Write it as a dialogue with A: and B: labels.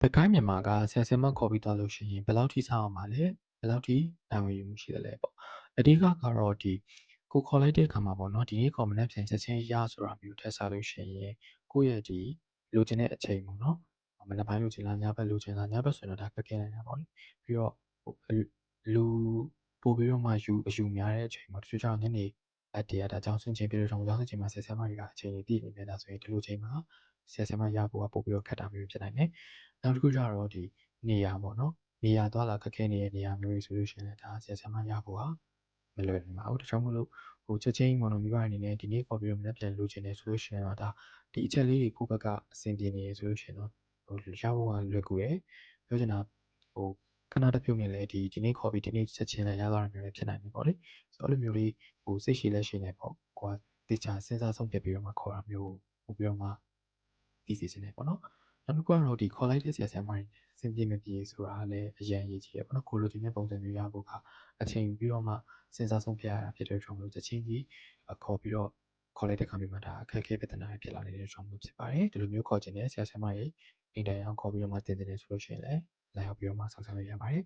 A: ဘက်ကိုင်းမြန်မာကဆရာဆရာမခေါ်ပြီးသွားလို့ရှိရင်ဘယ်လောက်ထိစောင့်ရမှာလဲဘယ်လောက်ထိနိုင်ဝင်ယူမှုရှိသလဲပေါ့အဓိကကတော့ကိုခေါ်လိုက်တဲ့အခါမှာပေါ့နော်ဒီနေ့ခေါ်မနဲ့ပြန်ချက်ချင်းရဆိုတာမျိုးထက်စားလို့ရှိရင်ကိုယ့်ရဲ့လိုချင်တဲ့အချိန်ပေါ့နော်မနက်ပိုင်းလိုချင်လားညဘက်လိုချင်လားညဘက်ဆိုရင်တော့ဒါခက်ခဲနိုင်တာပေါ့လေပြီးတော့လူပို့ပြီးတော့မှအယူများတဲ့အချိန်မှာတချို့ကျတော့ညနေတည်းကဒါကြောင့်ဆင်ခြင်ပြီးတော့ကျောင်းဆင်ခြင်မှာဆရာဆရာမတွေကအချိန်ကြီးတည်နေတယ်ဒါဆိုရင်ဒီလိုချိန်မှာဆရာဆရာမရဖို့ကပို့ပြီးတော့ခက်တာမျိုးဖြစ်နိုင်တယ်နောက်တစ်ခုကျတော့နေရာပေါ့နော်နေရာသွားလာခက်ခဲနေတဲ့နေရာမျိုးတွေဆိုလို့ရှိရင်လည်းဒါဆရာဆရာမရဖို့ဟာမလွယ်နိုင်ပါဘူးဒါကြောင့်မို့လို့ချက်ချင်းပေါ့နော်မိဘအနေနဲ့ဒီနေ့ခေါ်ပြီးတော့မနေ့ပြန်လိုချင်တယ်ဆိုလို့ရှိရင်တော့ဒါဒီအချက်လေးတွေကိုယ့်ဘက်ကအဆင်ပြေနေရဆိုလို့ရှိရင်တော့ရဖို့ကလွယ်ကူတယ်ပြောချင်တာခဏတစ်ပြုတ်နဲ့လည်းဒီနေ့ခေါ်ပြီးဒီနေ့ချက်ချင်းလည်းရသွားတာမျိုးလည်းဖြစ်နိုင်တယ်ပေါ့လေဆိုတော့အဲ့လိုမျိုးလေးစိတ်ရှည်လက်ရှည်နဲ့ပေါ့ကိုကတေချာစဉ်းစားဆုံးဖြတ်ပြီးတော့မှခေါ်တာမျိုးပို့ပြီးတော့မှသိစေချင်တယ်ပေါ့နော်နောက်တစ်ခုကတော့ခေါ်လိုက်တဲ့ဆရာဆရာမတွေအဆင်ပြေမပြေဆိုတာလည်းအရင်အရေးကြီးတယ်ပေါ့နော်ကိုလိုချင်တဲ့ပုံစံမျိုးရဖို့ကအချိန်ပြီးတော့မှစဉ်းစားဆုံးဖြတ်ရတာဖြစ်တဲ့ကြောင့်မလို့ချက်ချင်းကြီးခေါ်ပြီးတော့ခေါ်လိုက်တဲ့အခါမျိုးမှာဒါအခက်အခဲပြဿနာတွေဖြစ်လာနေတဲ့ကြောင့်မလို့ဖြစ်ပါတယ်ဒီလိုမျိုးခေါ်ချင်တဲ့ဆရာဆရာမတွေအိမ်တိုင်အောင်ခေါ်ပြီးတော့မှတင်တယ်ဆိုလို့ရှိရင်လည်းလာရောက်ပြီးတော့မှဆောင်ရွက်လို့ရပါတယ်